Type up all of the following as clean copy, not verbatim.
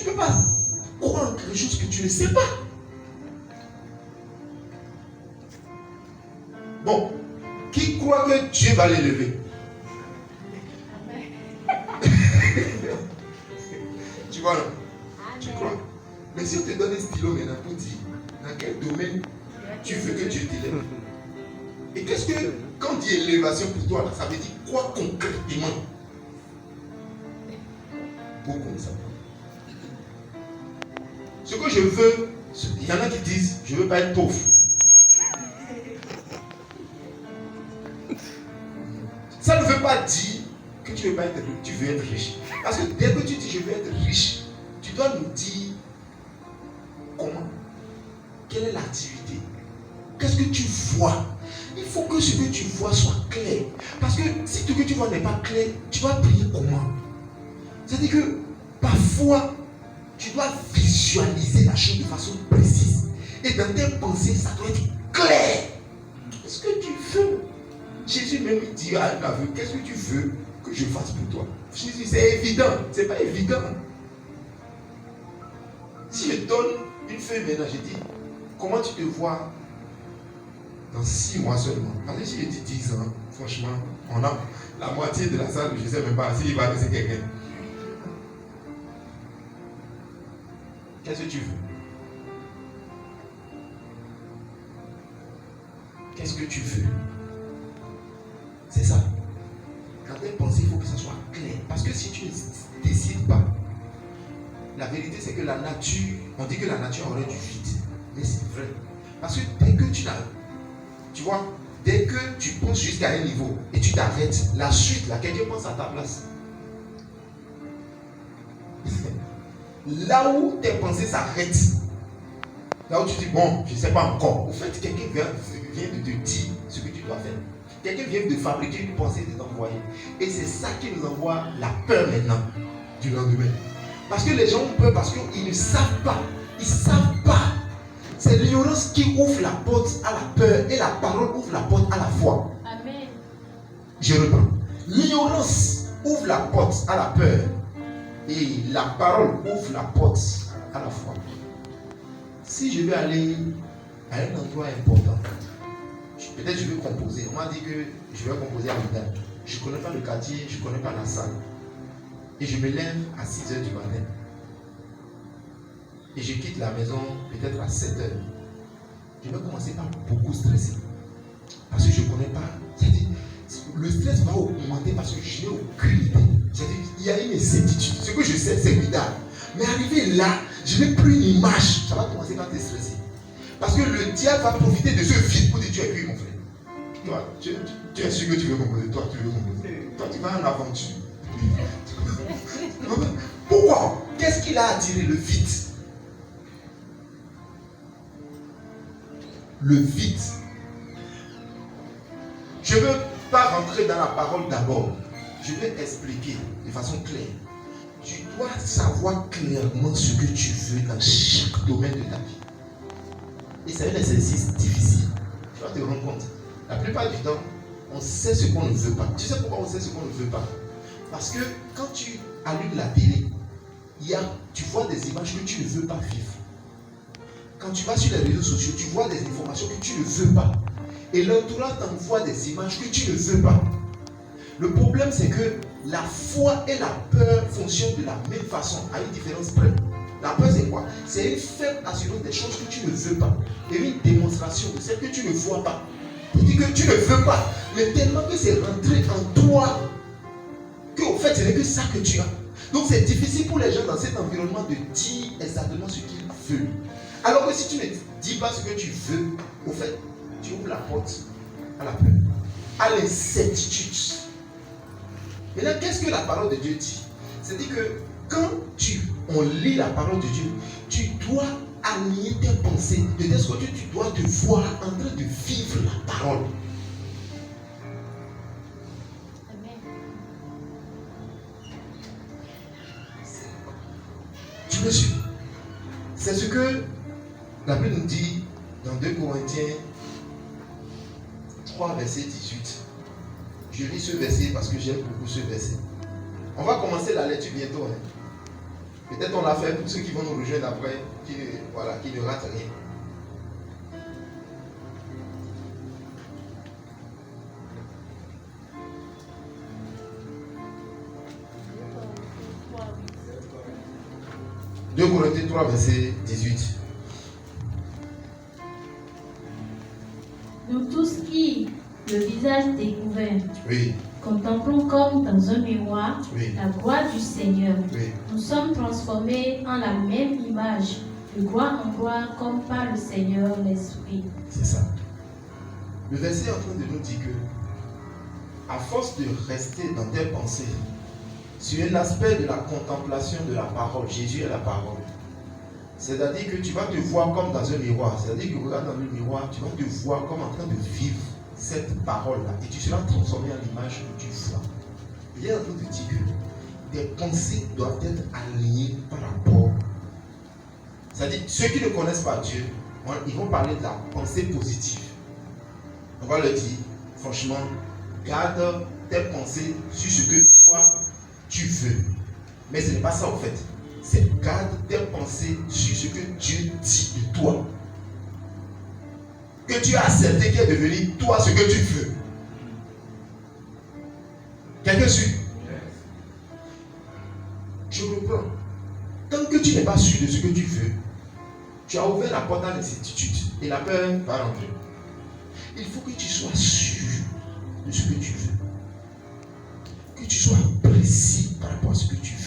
ne peux pas croire en quelque chose que tu ne sais pas. Bon, qui croit que Dieu va l'élever? Tu vois, non? Tu crois? Mais si on te donne un stylo maintenant pour dire dans quel domaine tu veux que Dieu t'élève. Et qu'est-ce que, quand on dit élévation pour toi, ça veut dire quoi concrètement? Beaucoup ne savent pas. Ce que je veux, il y en a qui disent, je ne veux pas être pauvre. Ça ne veut pas dire que tu veux pas être riche, tu veux être riche. Parce que dès que tu dis je veux être riche, tu dois nous dire comment, quelle est l'activité, qu'est-ce que tu vois. Il faut que ce que tu vois soit clair. Parce que si ce que tu vois n'est pas clair, tu vas prier comment? C'est-à-dire que parfois, tu dois visualiser la chose de façon précise. Et dans tes pensées, ça doit être clair. Qu'est-ce que tu veux? Jésus même dit à un aveugle, qu'est-ce que tu veux que je fasse pour toi? Jésus, c'est évident. C'est pas évident. Si je donne une feuille maintenant, je dis, comment tu te vois dans 6 mois seulement? Parce que si je dis 10 ans, franchement, on a la moitié de la salle, je ne sais même pas s'il va laisser quelqu'un. Qu'est-ce que tu veux? Qu'est-ce que tu veux? C'est ça. Quand tu es pensé, il faut que ça soit clair. Parce que si tu ne décides pas, la vérité c'est que la nature, on dit que la nature aurait du vide. Mais c'est vrai. Parce que dès que tu vois, dès que tu penses jusqu'à un niveau et tu t'arrêtes, la suite, là, quelqu'un pense à ta place. Là où tes pensées s'arrêtent, là où tu dis, bon, je ne sais pas encore. Au fait, quelqu'un vient de te dire ce que tu dois faire. Quelqu'un vient de fabriquer une pensée et de t'envoyer. Et c'est ça qui nous envoie la peur maintenant, du lendemain. Parce que les gens ont peur parce qu'ils ne savent pas. Ils ne savent pas. C'est l'ignorance qui ouvre la porte à la peur et la parole ouvre la porte à la foi. Amen. Je reprends. L'ignorance ouvre la porte à la peur et la parole ouvre la porte à la foi. Si je vais aller à un endroit important, peut-être je vais composer. On m'a dit que je vais composer à Vidal. Je ne connais pas le quartier, je ne connais pas la salle. Et je me lève à 6h du matin. Et je quitte la maison peut-être à 7h. Je vais commencer par beaucoup stresser. Parce que je ne connais pas. C'est-à-dire, le stress va augmenter parce que je n'ai aucune idée. C'est-à-dire, il y a une incertitude. Ce que je sais, c'est Vidal. Mais arrivé là, je n'ai plus une image. Ça va commencer par te stresser. Parce que le diable va profiter de ce vide pour dire tu es cuit, mon frère. Toi, tu es sûr que tu veux composer. Toi, tu veux composer. Toi, tu vas en aventure. Pourquoi? Qu'est-ce qui l'a attiré? Le vide. Le vide. Je ne veux pas rentrer dans la parole d'abord. Je vais expliquer de façon claire. Tu dois savoir clairement ce que tu veux dans chaque domaine de ta vie. Et c'est un exercice difficile. Tu vas te rendre compte. La plupart du temps, on sait ce qu'on ne veut pas. Tu sais pourquoi on sait ce qu'on ne veut pas? Parce que quand tu allumes la télé, tu vois des images que tu ne veux pas vivre. Quand tu vas sur les réseaux sociaux, tu vois des informations que tu ne veux pas. Et l'entourage t'envoie des images que tu ne veux pas. Le problème, c'est que la foi et la peur fonctionnent de la même façon, à une différence près. La peur, c'est quoi? C'est une faible assurance des choses que tu ne veux pas. Et une démonstration de celles que tu ne vois pas. Pour dire que tu ne veux pas. Mais tellement que c'est rentré en toi, qu'au fait, ce n'est que ça que tu as. Donc, c'est difficile pour les gens dans cet environnement de dire exactement ce qu'ils veulent. Alors que si tu ne dis pas ce que tu veux, au fait, tu ouvres la porte à la peur, à l'incertitude. Maintenant, qu'est-ce que la parole de Dieu dit? C'est-à-dire que quand on lit la parole de Dieu, tu dois aligner tes pensées de telle sorte que tu dois te voir en train de vivre la parole. Amen. Tu me suis? C'est ce que la Bible nous dit dans 2 Corinthiens 3, verset 18. Je lis ce verset parce que j'aime beaucoup ce verset. On va commencer la lecture bientôt. Peut-être on l'a fait pour ceux qui vont nous rejoindre après, qui ne ratent rien. Deux Corinthiens 3, verset 18. Nous tous qui, le visage découvert, Oui, contemplons comme dans un miroir oui, la gloire du Seigneur. oui. Nous sommes transformés en la même image, de gloire en gloire, comme par le Seigneur l'Esprit. C'est ça. Le verset est en train de nous dire que, à force de rester dans tes pensées, sur un aspect de la contemplation de la parole, Jésus est la parole. C'est-à-dire que tu vas te voir comme dans un miroir. C'est-à-dire que regarde dans le miroir, tu vas te voir comme en train de vivre cette parole-là. Et tu seras transformé en l'image que tu vois. Il est en train de dire que tes pensées doivent être alignées par rapport. C'est-à-dire, ceux qui ne connaissent pas Dieu, ils vont parler de la pensée positive. On va leur dire, franchement, garde tes pensées sur ce que toi, tu veux. Mais ce n'est pas ça en fait. C'est garde tes pensées sur ce que Dieu dit de toi. Que tu as accepté qui est devenu toi ce que tu veux. Quelqu'un suit? Je reprends. Tant que tu n'es pas sûr de ce que tu veux, tu as ouvert la porte à l'incertitude et la peur va rentrer. Il faut que tu sois sûr de ce que tu veux. Que tu sois précis par rapport à ce que tu veux.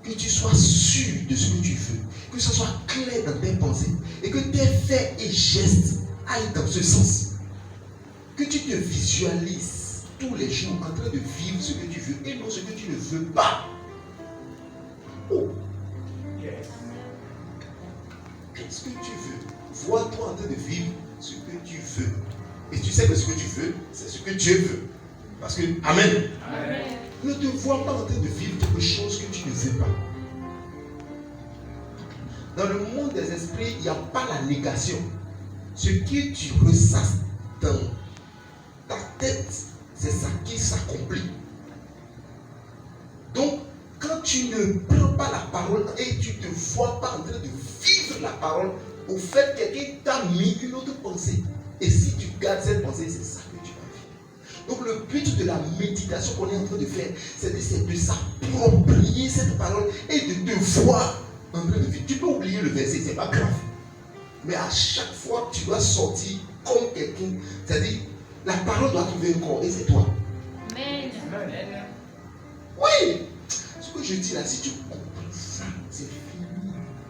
Que tu sois sûr de ce que tu veux. Que ce soit clair dans tes pensées. Et que tes faits et gestes aillent dans ce sens. Que tu te visualises tous les jours en train de vivre ce que tu veux et non ce que tu ne veux pas. Oh. Yes. Qu'est-ce que tu veux? Vois-toi en train de vivre ce que tu veux. Et tu sais que ce que tu veux, c'est ce que Dieu veut. Parce que, Amen. Amen. Ne te vois pas en train de vivre quelque chose que tu ne veux pas. Dans le monde des esprits, il n'y a pas la négation. Ce que tu ressasses dans ta tête, c'est ça qui s'accomplit. Donc, quand tu ne prends pas la parole et tu ne te vois pas en train de vivre la parole, au fait, quelqu'un t'a mis une autre pensée. Et si tu gardes cette pensée, c'est ça que tu vas vivre. Donc le but de la méditation qu'on est en train de faire, c'est de s'approprier cette parole et de te voir en train de vivre. Tu peux oublier le verset, c'est pas grave. Mais à chaque fois, tu dois sortir comme quelqu'un. C'est-à-dire, la parole doit trouver un corps et c'est toi. Amen. Amen. Oui! Ce que je dis là, si tu comprends ça, c'est fini.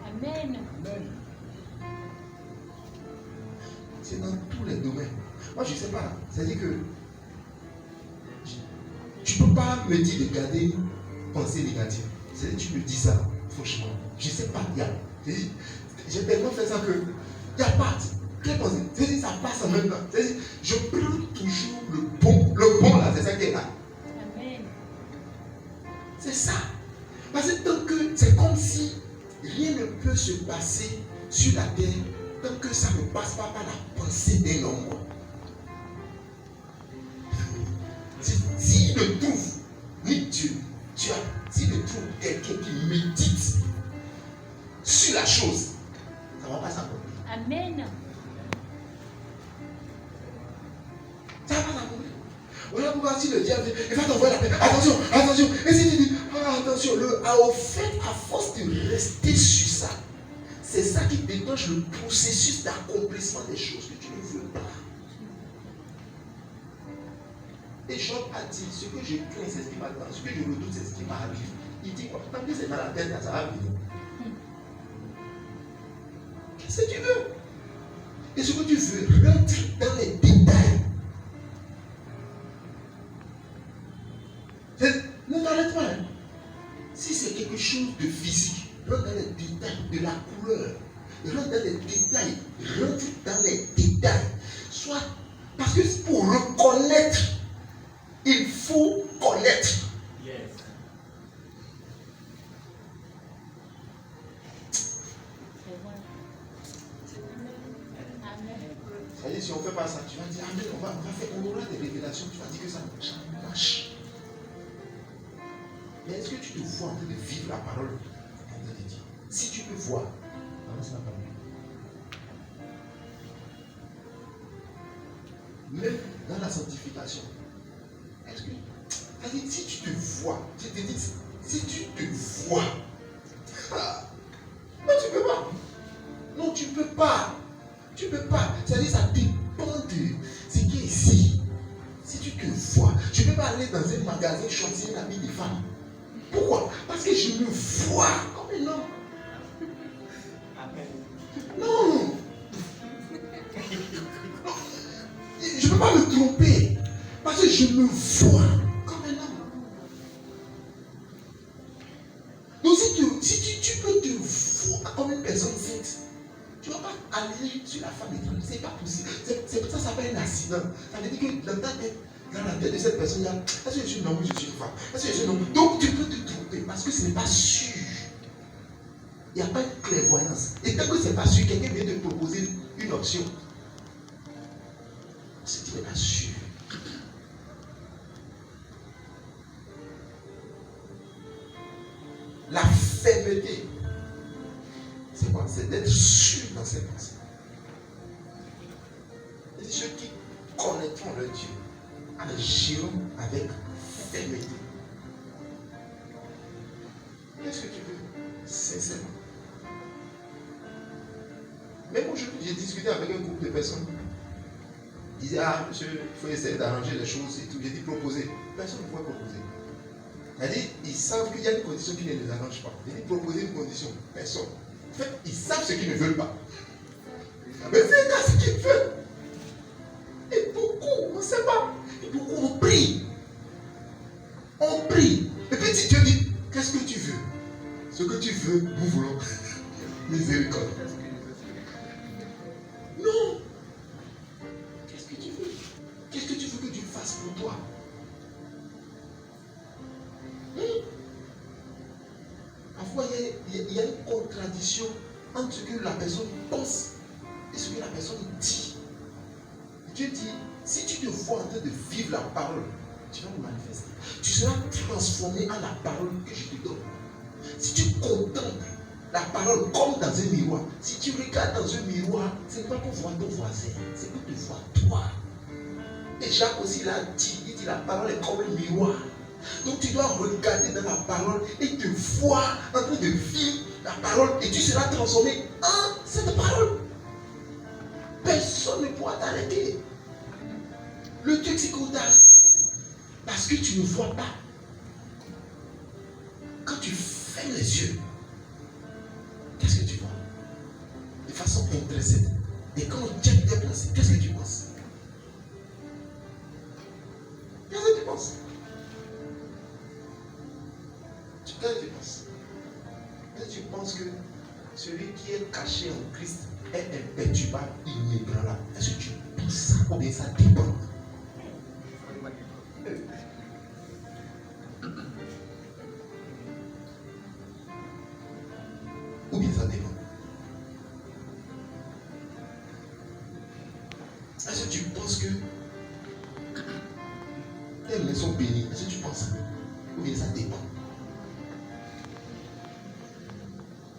Amen. Amen. C'est dans tous les domaines. Moi, je ne sais pas. C'est-à-dire que tu ne peux pas me dire de garder une pensée négative. C'est-à-dire que tu me dis ça, franchement. Je ne sais pas. J'ai tellement fait ça que il n'y a pas de pensée. C'est-à-dire ça passe en même temps. C'est-à-dire je prends toujours le bon. Le bon là, c'est ça qui est là. Amen. C'est ça. Parce que tant que c'est comme si rien ne peut se passer sur la terre tant que ça ne passe pas par la pensée d'un homme. S'il ne trouve ni Dieu, s'il ne trouve quelqu'un qui médite sur la chose, ça ne va pas s'accomplir. Amen. Ça va pas s'accomplir. Voilà pourquoi si le diable dit, il va t'envoyer la paix. Attention, attention. Et si tu dis, attention, au fait, à force de rester sur ça, c'est ça qui déclenche le processus d'accomplissement des choses que tu ne veux pas. Et Job a dit, ce que je crains, c'est ce qui m'attend. Ce que je redoute, c'est ce qui m'arrive. Il dit quoi? Tant que c'est dans la tête, là, ça va venir. Qu'est-ce que tu veux? Et ce que tu veux, rentre dans les détails. Ne t'arrête pas. Hein. Si c'est quelque chose de physique, rentre dans les détails de la couleur. Rentre dans les détails. Rentre dans les détails. Soit parce que pour reconnaître, il faut connaître. Yes. C'est-à-dire, si on ne fait pas ça, tu vas dire, Amen, on aura des révélations, tu vas dire que ça marche. Mais est-ce que tu te vois en train de vivre la parole qu'on est en train de dire? Si tu te vois, alors ça va pas mieux. Même dans la sanctification, est-ce que, c'est-à-dire, si tu te vois, je te dis, si tu te vois, non, tu peux pas. Non, tu peux pas. Tu peux pas. C'est-à-dire, ça dépend de ce qui est ici. Si tu te vois, je ne peux pas aller dans un magasin choisir l'habit des femmes. Pourquoi? Parce que je me vois comme un homme. Non. Je ne peux pas me tromper. Parce que je me vois comme un homme. Donc si tu peux te voir comme une personne sainte, tu ne vas pas aller sur la femme étrangère. Ce n'est pas possible. C'est pour ça que ça s'appelle un accident. Ça veut dire que dans la tête de cette personne, est-ce que je suis un homme ou je suis une femme? Est-ce que je suis un homme? Donc tu peux te tromper parce que ce n'est pas sûr. Il n'y a pas de clairvoyance. Et tant que ce n'est pas sûr, quelqu'un vient te proposer une option. C'est qu'il n'est pas sûr. La fermeté, c'est quoi? C'est d'être sûr dans ses pensées. Et ceux qui connaîtront leur Dieu agiront avec fermeté. Qu'est-ce que tu veux? Sincèrement. Même aujourd'hui, j'ai discuté avec un groupe de personnes. Ils disaient, ah, monsieur, il faut essayer d'arranger les choses et tout. J'ai dit, proposer. Personne ne pouvait proposer. C'est-à-dire, ils savent qu'il y a une condition qui ne les arrange pas. J'ai dit, proposer une condition. Personne. En fait, ils savent ce qu'ils ne veulent pas. Mais c'est là ce qu'ils veulent. Et beaucoup, on ne sait pas. Et beaucoup, on prie. On prie. Et puis si Dieu dit, qu'est-ce que tu veux? Ce que tu veux, nous voulons. Miséricorde. Non. Qu'est-ce que tu veux? Qu'est-ce que tu veux que Dieu fasse pour toi? Parfois, il y a une contradiction entre ce que la personne pense et ce que la personne dit. Dieu dit, si tu te vois en train de vivre la parole, tu vas le manifester. Tu seras transformé en la parole que je te donne. Si tu contemples la parole comme dans un miroir, si tu regardes dans un miroir, ce n'est pas pour voir ton voisin, c'est pour te voir toi. Et Jacques aussi l'a dit, il dit la parole est comme un miroir. Donc tu dois regarder dans la parole et te voir en train de vivre la parole et tu seras transformé en cette parole. Personne ne pourra t'arrêter. Le Dieu c'est qu'on t'arrête parce que tu ne vois pas. Quand tu fermes les yeux, qu'est-ce que tu vois? De façon intéressante. Et quand on check tes pensées, qu'est-ce que tu penses? Qu'est-ce que tu penses? Qu'est-ce que tu penses? Est-ce que tu penses que celui qui est caché en Christ est imperturbable, inébranlable? Est-ce que tu penses ça ou bien ça dépend? Ou bien ça dépend? Est-ce que tu penses que tes mains sont bénies? Est-ce que tu penses ça? Ou bien ça dépend?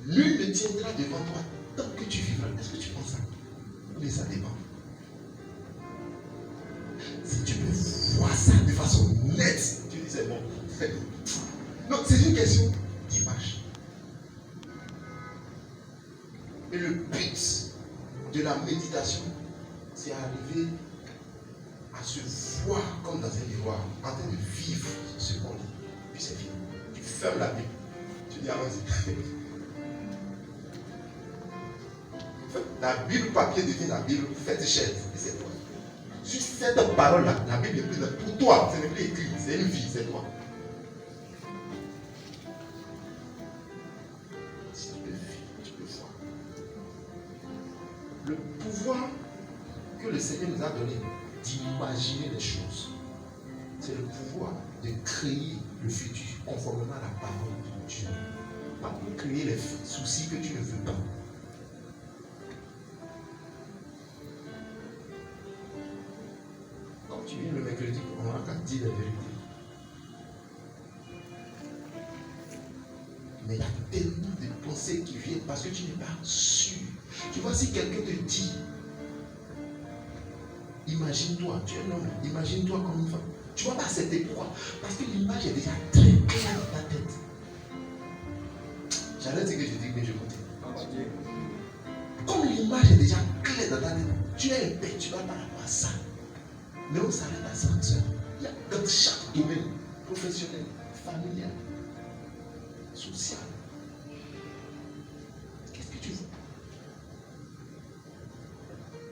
Nul ne tiendra devant toi tant que tu vivras. Est-ce que tu penses ça? Ou bien ça dépend? Si tu peux voir ça de façon nette, tu dis c'est bon. Non, c'est une question d'image. Et le but de la méditation, c'est arriver à se voir comme dans un miroir, en train de vivre ce qu'on lit. Puis c'est fini. Tu fermes la Bible. Tu dis allons-y. La Bible papier devient la Bible faite chaise. Et c'est toi. Sur cette parole-là, la Bible est plus là. Pour toi, ce n'est plus écrit. C'est une vie, c'est toi. Si tu peux vivre, tu peux voir. Le pouvoir que le Seigneur nous a donné d'imaginer les choses, c'est le pouvoir de créer le futur conformément à la parole de Dieu. Pas pour créer les soucis que tu ne veux pas. Quand tu viens le mercredi, on n'a qu'à dire la vérité. Mais il y a tellement de pensées qui viennent parce que tu n'es pas sûr. Tu vois, si quelqu'un te dit, imagine-toi, tu es un homme, imagine-toi comme une femme. Tu ne vas pas accepter. Pourquoi? Parce que l'image est déjà très claire dans ta tête. J'allais dire que je dis, mais je continue. Comme l'image est déjà claire dans ta tête, tu es un père, tu vas par rapport à ça. Mais on s'arrête à ça, sœur. Il y a dans chaque domaine, professionnel, familial, social. Qu'est-ce que tu veux?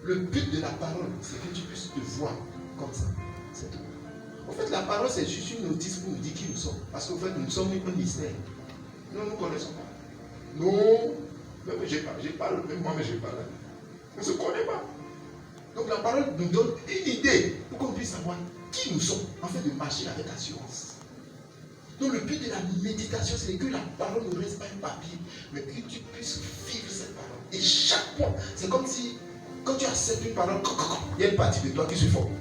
Le but de la parole, c'est que tu puisses te voir comme ça. C'est tout. En fait, la parole, c'est juste une notice pour nous dire qui nous sommes. Parce qu'en fait, nous sommes un mystère. Nous ne nous connaissons pas. Non, j'ai pas le même moi, mais j'ai pas là. On ne se connaît pas. Donc la parole nous donne une idée pour qu'on puisse savoir qui nous sommes, afin de marcher avec assurance. Donc le but de la méditation, c'est que la parole ne reste pas un papier, mais que tu puisses vivre cette parole. Et chaque point, c'est comme si, quand tu acceptes une parole, il y a une partie de toi qui se forme.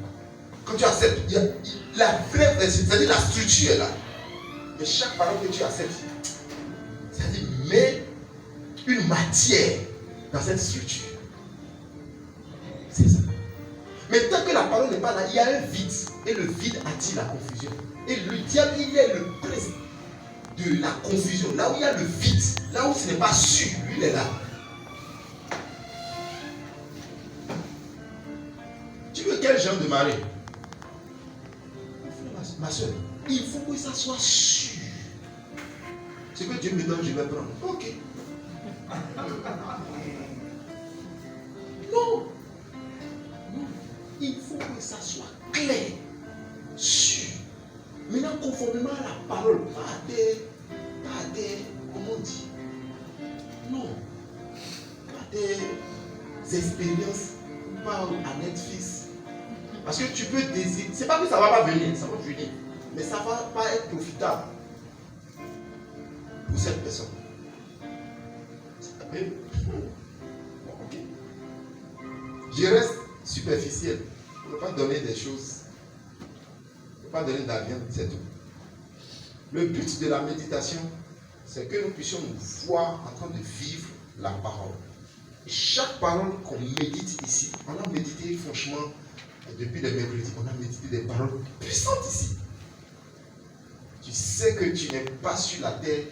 Quand tu acceptes, il y a la vraie, c'est-à-dire la structure est là. Et chaque parole que tu acceptes, c'est-à-dire mets une matière dans cette structure. C'est ça. Mais tant que la parole n'est pas là, il y a un vide. Et le vide attire la confusion. Et le diable, il est le prince de la confusion. Là où il y a le vide, là où ce n'est pas sûr, lui, il est là. Tu veux quel genre de mari? Ma soeur, il faut que ça soit sûr. Ce que Dieu me donne, je vais prendre. Ok. Non. Il faut que ça soit clair, sûr. Maintenant, conformément à la parole, pas à des, comment on dit? Non. Pas des expériences, pas à Netflix. Parce que tu peux désirer. C'est pas que ça ne va pas venir, ça va venir. Mais ça ne va pas être profitable pour cette personne. Mais, bon, ok. Je reste superficiel. Je ne peux pas donner des choses. Je ne peux pas donner de la viande, c'est tout. Le but de la méditation, c'est que nous puissions nous voir en train de vivre la parole. Et chaque parole qu'on médite ici, on a médité franchement, depuis le mercredi, on a médité des paroles puissantes ici. Tu sais que tu n'es pas sur la terre